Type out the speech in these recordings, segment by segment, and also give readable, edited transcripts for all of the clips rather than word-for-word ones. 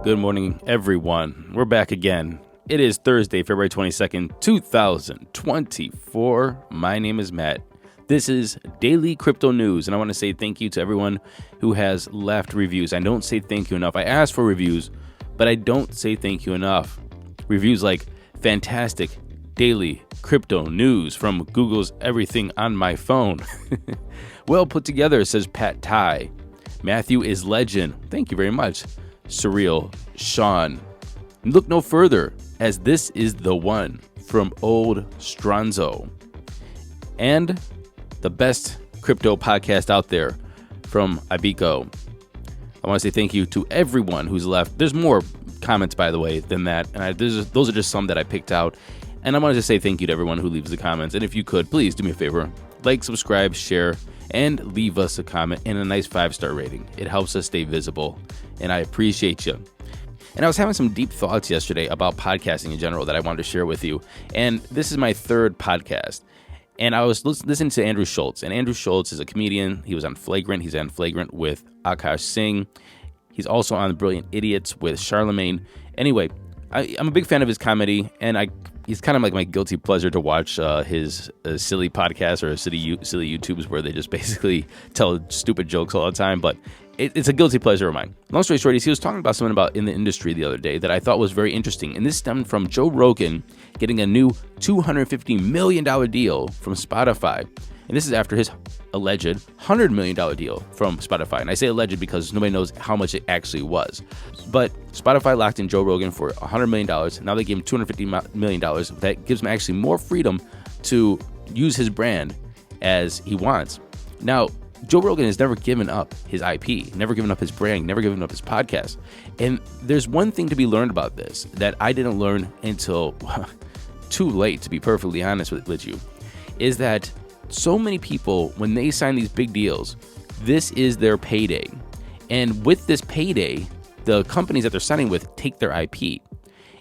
Good morning, everyone. We're back again. It is Thursday, February 22nd, 2024. My name is Matt. This is Daily Crypto News, and I want to say thank you to everyone who has left reviews. I don't say thank you enough. I ask for reviews, but I don't say thank you enough. Reviews like fantastic daily crypto news from Google's everything on my phone. Well put together, says Pat Ty. Matthew is legend. Thank you very much. Surreal Sean. Look no further, as this is the one from Old Stronzo. And the best crypto podcast out there from Ibiko. I want to say thank you to everyone who's left. There's more comments, by the way, than that. And those are just some that I picked out. And I wanted to say thank you to everyone who leaves the comments. And if you could, please do me a favor. Like, subscribe, share, and leave us a comment and a nice 5-star rating. It helps us stay visible, and I appreciate you. And I was having some deep thoughts yesterday about podcasting in general that I wanted to share with you. And this is my third podcast. And I was listening to Andrew Schultz. And Andrew Schultz is a comedian. He was on Flagrant. He's on Flagrant with Akash Singh. He's also on The Brilliant Idiots with Charlemagne. Anyway, I'm a big fan of his comedy, and he's kind of like my guilty pleasure to watch his silly podcasts or silly YouTubes where they just basically tell stupid jokes all the time. But it's a guilty pleasure of mine. Long story short, he was talking about something about in the industry the other day that I thought was very interesting. And this stemmed from Joe Rogan getting a new $250 million deal from Spotify. And this is after his alleged $100 million deal from Spotify. And I say alleged because nobody knows how much it actually was. But Spotify locked in Joe Rogan for $100 million. Now they gave him $250 million. That gives him actually more freedom to use his brand as he wants. Now, Joe Rogan has never given up his IP, never given up his brand, never given up his podcast. And there's one thing to be learned about this that I didn't learn until too late, to be perfectly honest with you, is that so many people, when they sign these big deals, this is their payday. And with this payday, the companies that they're signing with take their IP.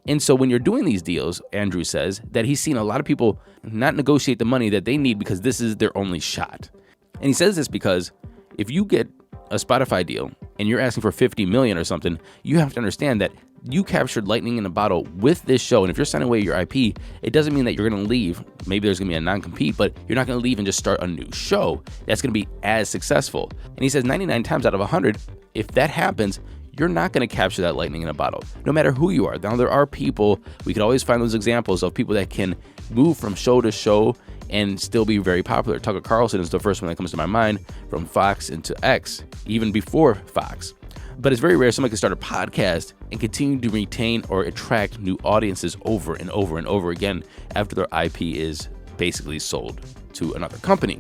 And so when you're doing these deals, Andrew says that he's seen a lot of people not negotiate the money that they need because this is their only shot. And he says this because if you get a Spotify deal and you're asking for $50 million or something, you have to understand that you captured lightning in a bottle with this show. And if you're signing away your IP, it doesn't mean that you're going to leave. Maybe there's going to be a non-compete, but you're not going to leave and just start a new show that's going to be as successful. And he says 99 times out of 100, if that happens, you're not going to capture that lightning in a bottle, no matter who you are. Now, there are people, we could always find those examples of people that can move from show to show and still be very popular. Tucker Carlson is the first one that comes to my mind, from Fox into X, even before Fox. But it's very rare somebody can start a podcast and continue to retain or attract new audiences over and over and over again after their IP is basically sold to another company.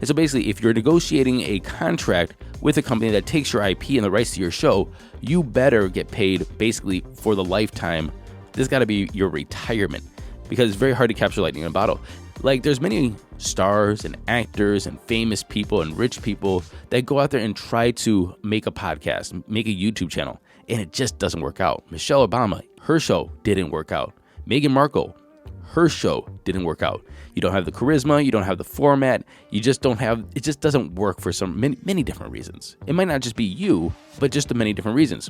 And so basically, if you're negotiating a contract with a company that takes your IP and the rights to your show, you better get paid basically for the lifetime. This got to be your retirement, because it's very hard to capture lightning in a bottle. Like, there's many stars and actors and famous people and rich people that go out there and try to make a podcast, make a YouTube channel, and it just doesn't work out. Michelle Obama, her show didn't work out. Meghan Markle, her show didn't work out. You don't have the charisma, you don't have the format, you just don't have, it just doesn't work for many different reasons. It might not just be you, but just the many different reasons.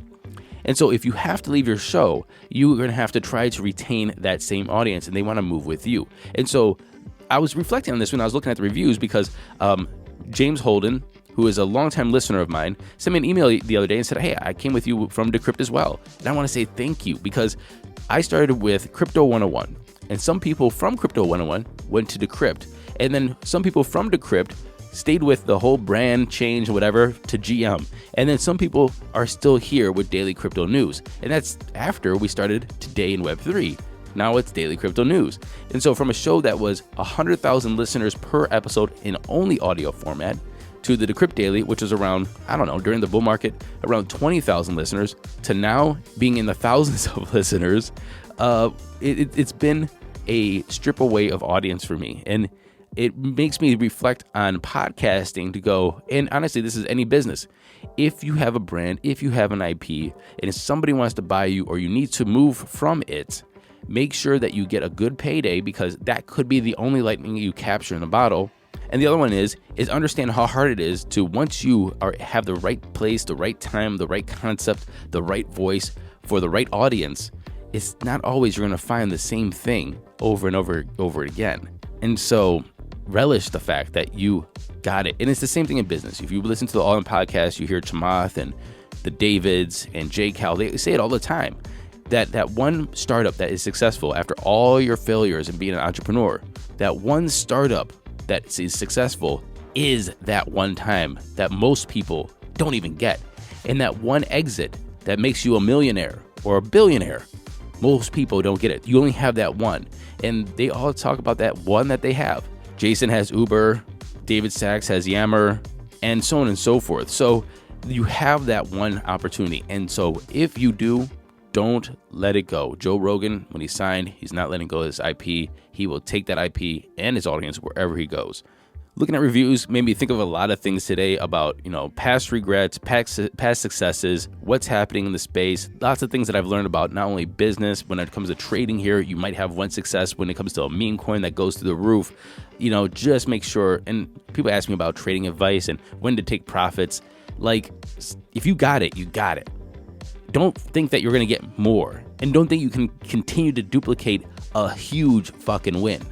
And so if you have to leave your show, you're going to have to try to retain that same audience, and they want to move with you. And so I was reflecting on this when I was looking at the reviews, because James Holden, who is a longtime listener of mine, sent me an email the other day and said, hey, I came with you from Decrypt as well. And I want to say thank you, because I started with Crypto 101, and some people from Crypto 101 went to Decrypt, and then some people from Decrypt stayed with the whole brand change, whatever, to GM. And then some people are still here with Daily Crypto News. And that's after we started Today in Web3. Now it's Daily Crypto News. And so from a show that was 100,000 listeners per episode in only audio format, to the Decrypt Daily, which was around, I don't know, during the bull market, around 20,000 listeners, to now being in the thousands of listeners, it's been a strip away of audience for me. And it makes me reflect on podcasting to go, and honestly, this is any business. If you have a brand, if you have an IP, and if somebody wants to buy you or you need to move from it, make sure that you get a good payday, because that could be the only lightning you capture in the bottle. And the other one is understand how hard it is to, once you have the right place, the right time, the right concept, the right voice, for the right audience, it's not always you're going to find the same thing over and over again. And so relish the fact that you got it. And it's the same thing in business. If you listen to the All In podcast, you hear Chamath and the Davids and Jay Cal, they say it all the time, that one startup that is successful after all your failures and being an entrepreneur, that one startup that is successful is that one time that most people don't even get. And that one exit that makes you a millionaire or a billionaire, most people don't get it. You only have that one. And they all talk about that one that they have. Jason has Uber, David Sachs has Yammer, and so on and so forth. So you have that one opportunity. And so if you do, don't let it go. Joe Rogan, when he signed, he's not letting go of his IP. He will take that IP and his audience wherever he goes. Looking at reviews made me think of a lot of things today about, past regrets, past successes, what's happening in the space. Lots of things that I've learned about not only business. When it comes to trading here, you might have one success when it comes to a meme coin that goes through the roof. Just make sure. And people ask me about trading advice and when to take profits. Like, if you got it, you got it. Don't think that you're going to get more. And don't think you can continue to duplicate a huge fucking win.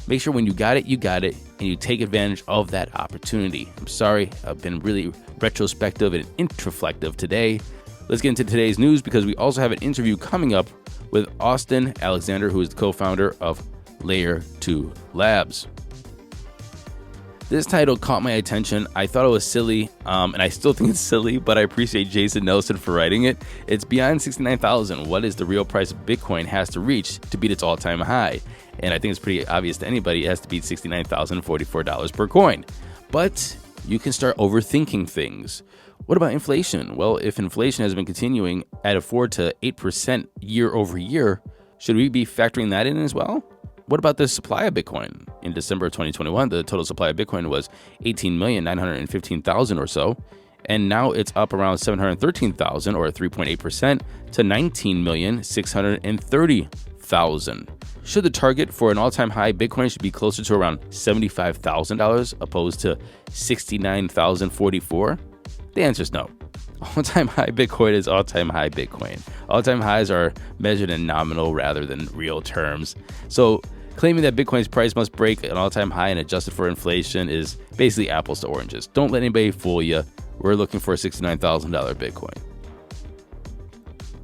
Make sure when you got it, and you take advantage of that opportunity. I'm sorry, I've been really retrospective and introflective today. Let's get into today's news because we also have an interview coming up with Austin Alexander, who is the co-founder of Layer 2 Labs. This title caught my attention. I thought it was silly, and I still think it's silly, but I appreciate Jason Nelson for writing it. It's beyond 69,000. What is the real price of Bitcoin has to reach to beat its all-time high? And I think it's pretty obvious to anybody it has to beat $69,044 per coin. But you can start overthinking things. What about inflation? Well, if inflation has been continuing at a 4 to 8% year over year, should we be factoring that in as well? What about the supply of Bitcoin? In December of 2021, the total supply of Bitcoin was 18,915,000 or so. And now it's up around 713,000 or 3.8% to 19,630,000. Should the target for an all-time high Bitcoin should be closer to around $75,000 opposed to $69,044? The answer is no. All-time high Bitcoin is all-time high Bitcoin. All-time highs are measured in nominal rather than real terms. So claiming that Bitcoin's price must break an all-time high and adjusted for inflation is basically apples to oranges. Don't let anybody fool you. We're looking for a $69,000 Bitcoin.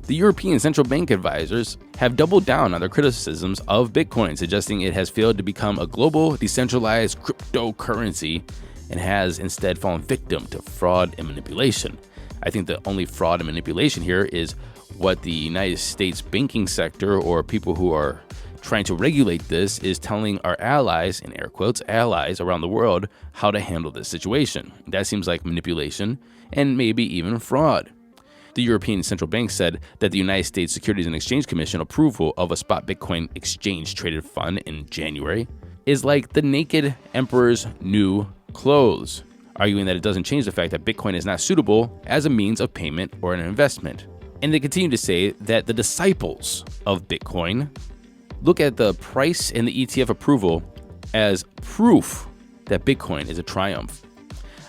The European Central Bank advisors have doubled down on their criticisms of Bitcoin, suggesting it has failed to become a global, decentralized cryptocurrency and has instead fallen victim to fraud and manipulation. I think the only fraud and manipulation here is what the United States banking sector or people who are trying to regulate this is telling our allies, in air quotes, allies around the world, how to handle this situation. That seems like manipulation and maybe even fraud. The European Central Bank said that the United States Securities and Exchange Commission approval of a spot Bitcoin exchange-traded fund in January is like the naked emperor's new clothes, arguing that it doesn't change the fact that Bitcoin is not suitable as a means of payment or an investment. And they continue to say that the disciples of Bitcoin look at the price and the ETF approval as proof that Bitcoin is a triumph.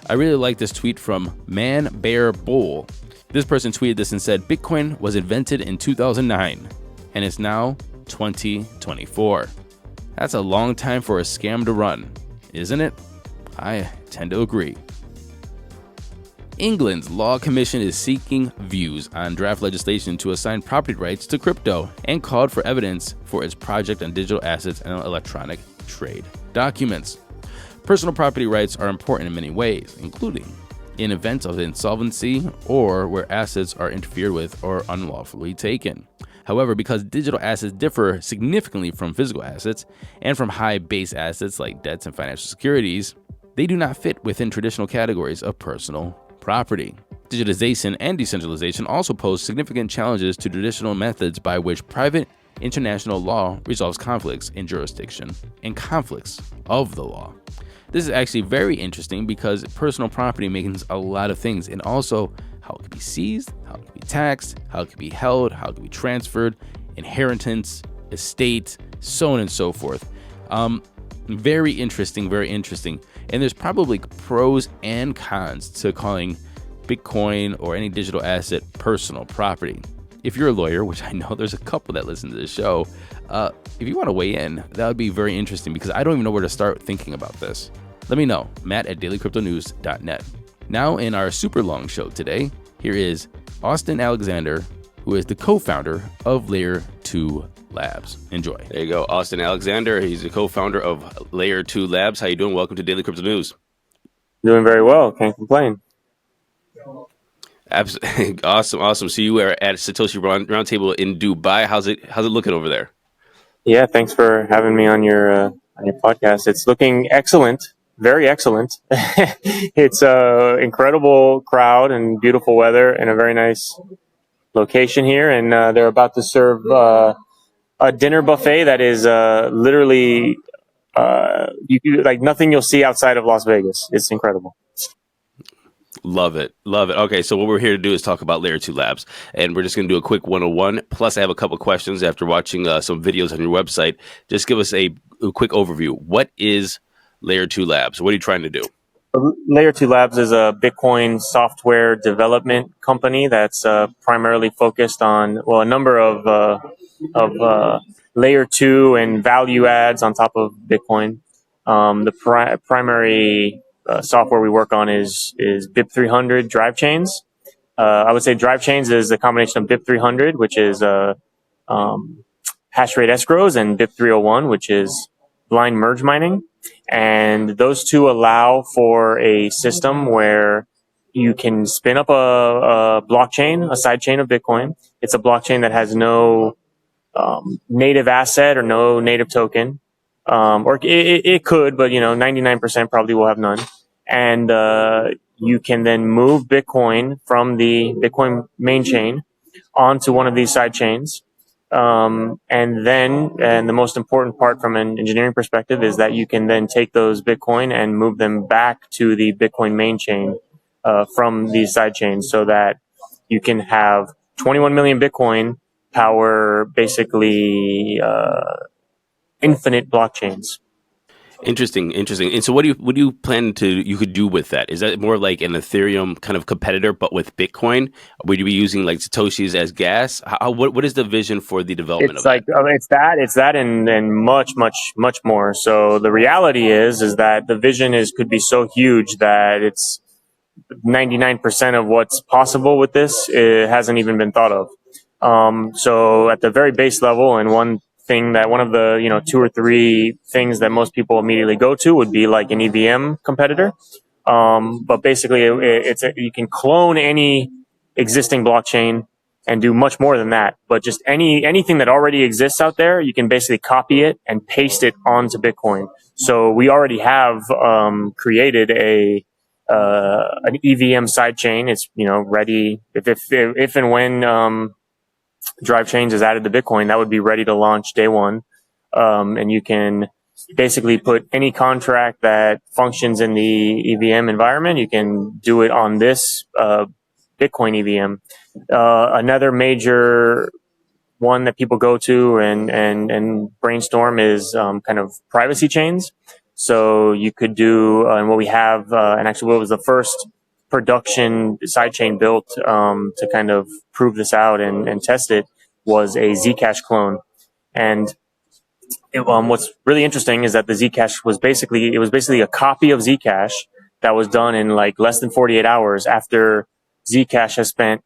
I really like this tweet from Man Bear Bull. This person tweeted this and said, Bitcoin was invented in 2009 and it's now 2024. That's a long time for a scam to run, isn't it? I tend to agree. England's Law Commission is seeking views on draft legislation to assign property rights to crypto and called for evidence for its project on digital assets and electronic trade documents. Personal property rights are important in many ways, including in events of insolvency or where assets are interfered with or unlawfully taken. However, because digital assets differ significantly from physical assets and from high base assets like debts and financial securities, they do not fit within traditional categories of personal property. Digitization and decentralization also pose significant challenges to traditional methods by which private international law resolves conflicts in jurisdiction and conflicts of the law. This is actually very interesting because personal property means a lot of things, and also how it can be seized, how it can be taxed, how it can be held, how it can be transferred, inheritance, estate, so on and so forth. Very interesting, very interesting. And there's probably pros and cons to calling Bitcoin or any digital asset personal property. if you're a lawyer, which I know there's a couple that listen to this show, if you want to weigh in, that would be very interesting because I don't even know where to start thinking about this. Let me know, matt@dailycryptonews.net. Now in our super long show today, here is Austin Alexander, who is the co-founder of Layer 2 Labs. Enjoy. There you go, Austin Alexander. He's the co-founder of Layer 2 Labs. How you doing? Welcome to Daily Crypto News. Doing very well. Can't complain. Awesome. So you were at Satoshi Roundtable in Dubai. How's it looking over there? Yeah, thanks for having me on your podcast. It's looking excellent, very excellent. It's a incredible crowd and beautiful weather and a very nice location here. And they're about to serve a dinner buffet that is literally like nothing you'll see outside of Las Vegas. It's incredible. Love it. Okay, so what we're here to do is talk about Layer 2 Labs, and we're just going to do a quick 101. Plus, I have a couple questions after watching some videos on your website. Just give us a quick overview. What is Layer 2 Labs? What are you trying to do? Layer 2 Labs is a Bitcoin software development company that's primarily focused on, well, a number of Layer 2 and value adds on top of Bitcoin. The primary software we work on is BIP300 drive chains. I would say drive chains is a combination of BIP300, which is hash rate escrows, and BIP301, which is blind merge mining. And those two allow for a system where you can spin up a blockchain, a side chain of Bitcoin. It's a blockchain that has no native asset or no native token. Or it could, but 99% probably will have none. And you can then move Bitcoin from the Bitcoin main chain onto one of these side chains. And the most important part from an engineering perspective is that you can then take those Bitcoin and move them back to the Bitcoin main chain from these side chains, so that you can have 21 million Bitcoin power basically infinite blockchains. Interesting. And so what do you plan you could do with that? Is that more like an Ethereum kind of competitor, but with Bitcoin? Would you be using like Satoshis as gas? What is the vision for the development of that? It's that and much more. So the reality is that the vision could be so huge that it's 99% of what's possible with this. It hasn't even been thought of. So at the very base level, and one of the two or three things that most people immediately go to would be like an EVM competitor. But basically, you can clone any existing blockchain and do much more than that. But just anything that already exists out there, you can basically copy it and paste it onto Bitcoin. So we already have created an EVM sidechain. It's ready if and when drive chains is added to Bitcoin, that would be ready to launch day one. And you can basically put any contract that functions in the EVM environment, you can do it on this Bitcoin EVM. Another major one that people go to and brainstorm is kind of privacy chains. So you could do, and what we have, and actually what was the first production sidechain built to kind of prove this out and test it, was a Zcash clone. And what's really interesting is that the Zcash was basically a copy of Zcash that was done in like less than 48 hours after Zcash has spent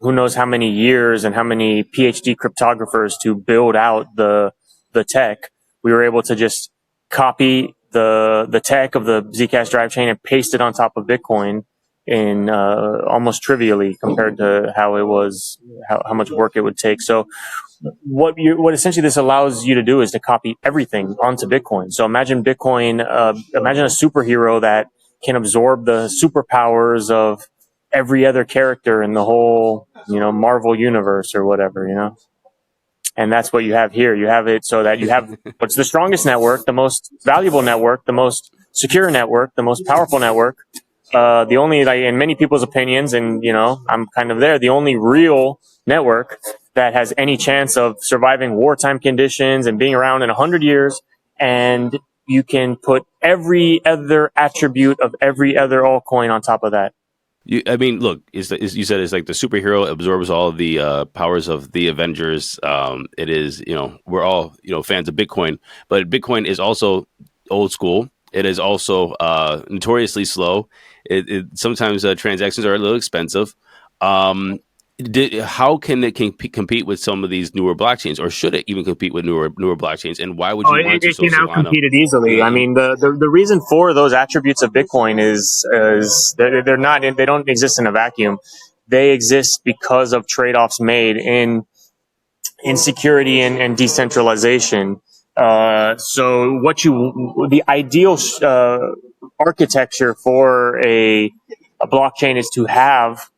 who knows how many years and how many PhD cryptographers to build out the tech. We were able to just copy the tech of the Zcash drive chain and paste it on top of Bitcoin in almost trivially compared to how it was, how much work it would take. So what essentially this allows you to do is to copy everything onto Bitcoin. So imagine Bitcoin, imagine a superhero that can absorb the superpowers of every other character in the whole, Marvel universe or whatever, And that's what you have here. You have it so that you have what's the strongest network, the most valuable network, the most secure network, the most powerful network. The only, like, in many people's opinions, and, I'm kind of there, the only real network that has any chance of surviving wartime conditions and being around in 100 years. And you can put every other attribute of every other altcoin on top of that. I mean, look, you said it's like the superhero absorbs all of the powers of the Avengers. It is, we're all, fans of Bitcoin, but Bitcoin is also old school. It is also notoriously slow. Sometimes transactions are a little expensive. Um, how can it compete with some of these newer blockchains, or should it even compete with newer blockchains? And why would Oh, you want to? it So can Solana, outcompete it easily. I yeah. mean, the reason for those attributes of Bitcoin is they're not, they don't exist in a vacuum. They exist because of trade-offs made in security and decentralization. So the ideal architecture for a blockchain is to have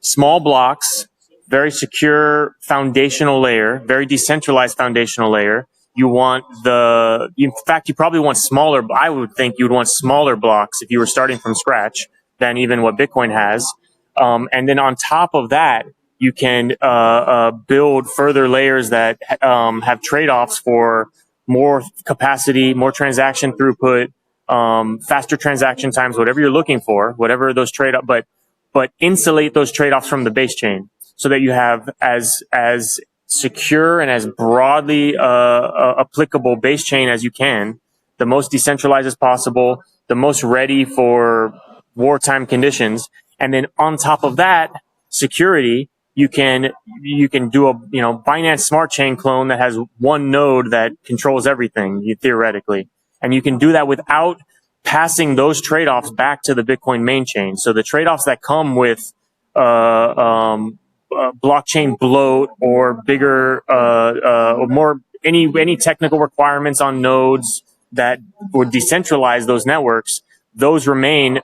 small blocks, very secure foundational layer, very decentralized foundational layer. In fact, you probably want smaller, I would think you'd want smaller blocks if you were starting from scratch than even what Bitcoin has. And then on top of that, you can build further layers that have trade-offs for more capacity, more transaction throughput, faster transaction times, whatever you're looking for, whatever those trade-offs, but insulate those trade-offs from the base chain so that you have as secure and as broadly applicable base chain as you can, the most decentralized as possible, the most ready for wartime conditions, and then on top of that, security. You can do a Binance Smart Chain clone that has one node that controls everything theoretically, and you can do that without passing those trade-offs back to the Bitcoin main chain. So the trade-offs that come with blockchain bloat or bigger or more any technical requirements on nodes that would decentralize those networks, those remain.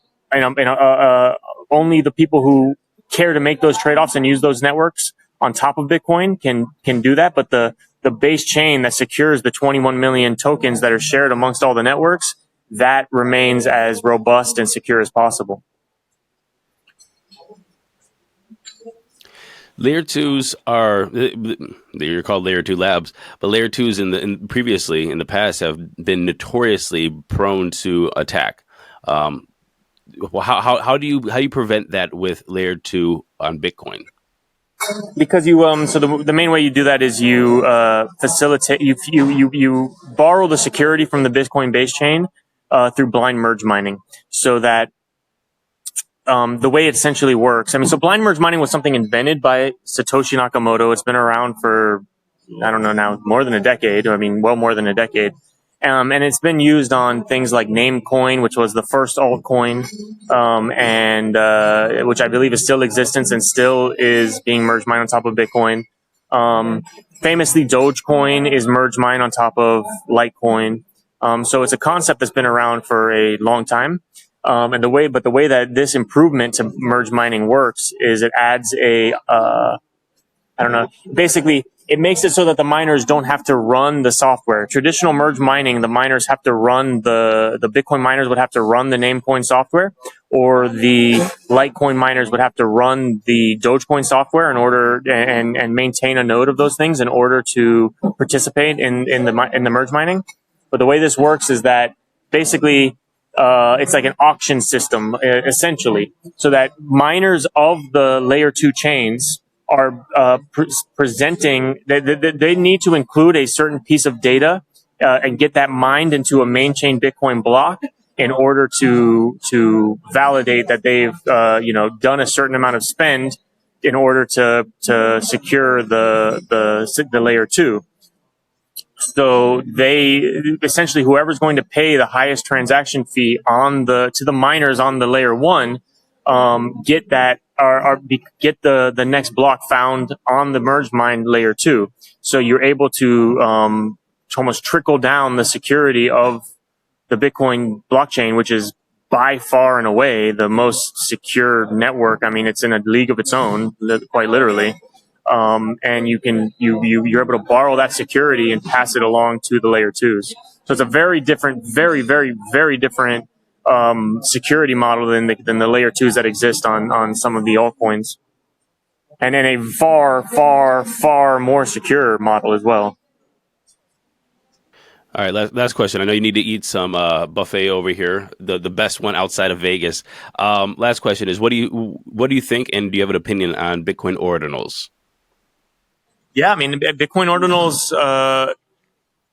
Only the people who care to make those trade-offs and use those networks on top of Bitcoin can do that. But the base chain that secures the 21 million tokens that are shared amongst all the networks, that remains as robust and secure as possible. Layer twos are they're called layer two labs, but layer twos previously in the past have been notoriously prone to attack. How do you prevent that with layer two on Bitcoin? Because so the main way you do that is you facilitate you borrow the security from the Bitcoin base chain through blind merge mining, so that the way it essentially works. I mean, so blind merge mining was something invented by Satoshi Nakamoto. It's been around for, I don't know now, more than a decade. I mean, well more than a decade. And it's been used on things like Namecoin, which was the first altcoin, and which I believe is still in existence and still is being merge mined on top of Bitcoin. Famously, Dogecoin is merge mined on top of Litecoin. So it's a concept that's been around for a long time. And the way that this improvement to merge mining works is it adds basically it makes it so that the miners don't have to run the software. Traditional merge mining, the miners have to run the Bitcoin miners would have to run the Namecoin software, or the Litecoin miners would have to run the Dogecoin software in order and maintain a node of those things in order to participate in the merge mining. But the way this works is that basically it's like an auction system, essentially, so that miners of the layer 2 chains are presenting, they need to include a certain piece of data and get that mined into a main chain Bitcoin block in order to validate that they've done a certain amount of spend in order to secure the layer 2. So they essentially, whoever's going to pay the highest transaction fee to the miners on the layer 1, get that get the next block found on the merge mine layer 2. So you're able to almost trickle down the security of the Bitcoin blockchain, which is by far and away the most secure network. I mean, it's in a league of its own, quite literally. And you're able to borrow that security and pass it along to the layer 2s. So it's a very different, very, very, very different security model than the layer 2s that exist on some of the altcoins, and in a far, far, far more secure model as well. All right, last question. I know you need to eat some buffet over here, the best one outside of Vegas. Last question is, what do you think, and do you have an opinion on Bitcoin ordinals? Yeah, I mean, Bitcoin ordinals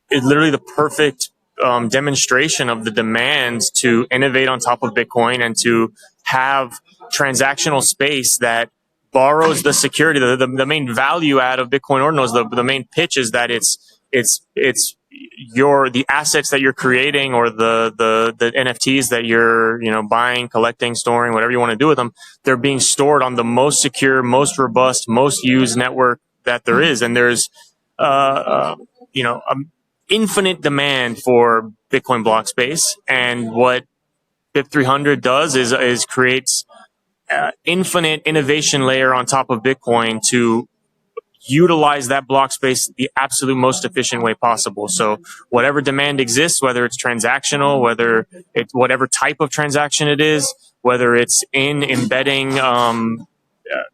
is literally the perfect demonstration of the demands to innovate on top of Bitcoin and to have transactional space that borrows the security. The main value add of Bitcoin ordinals, the main pitch is that it's the assets that you're creating, or the NFTs that you're buying, collecting, storing, whatever you want to do with them. They're being stored on the most secure, most robust, most used network that there is, and there's infinite demand for Bitcoin block space. And what BIP 300 does is creates infinite innovation layer on top of Bitcoin to utilize that block space the absolute most efficient way possible. So whatever demand exists, whether it's transactional, whether it's whatever type of transaction it is, whether it's in embedding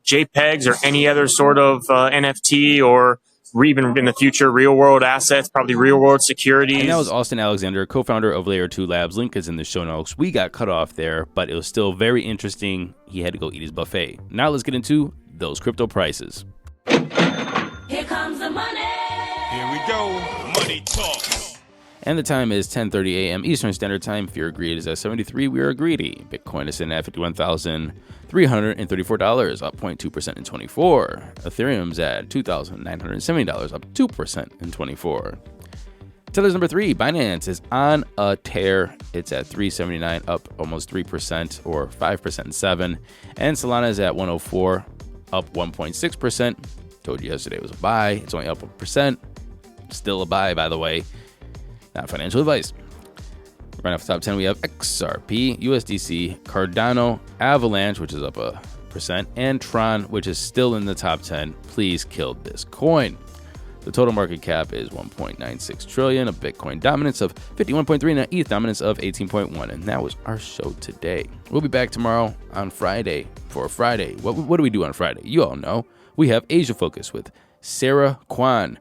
JPEGs or any other sort of NFT, or even in the future, real world assets, probably real world securities. And that was Austin Alexander, co-founder of Layer 2 Labs. Link is in the show notes. We got cut off there, but it was still very interesting. He had to go eat his buffet. Now let's get into those crypto prices. Here comes the money. Here we go. Money talk. And the time is 10:30 a.m. Eastern Standard Time. Fear of greed is at 73. We are greedy. Bitcoin is sitting at $51,334, up 0.2% in 24. Ethereum's at $2,970, up 2% in 24. Tether's number 3, Binance, is on a tear. It's at 379, up almost 3%, or 5% in 7. And Solana is at 104, up 1.6%. Told you yesterday it was a buy. It's only up 1%. Still a buy, by the way. Not financial advice. Right off the top 10, we have XRP, USDC, Cardano, Avalanche, which is up 1%, and Tron, which is still in the top 10. Please kill this coin. The total market cap is 1.96 trillion, a Bitcoin dominance of 51.3, and an ETH dominance of 18.1. And that was our show today. We'll be back tomorrow on Friday for Friday. What do we do on Friday? You all know. We have Asia Focus with Sarah Kwan.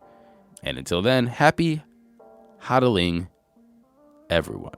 And until then, happy hodling, everyone.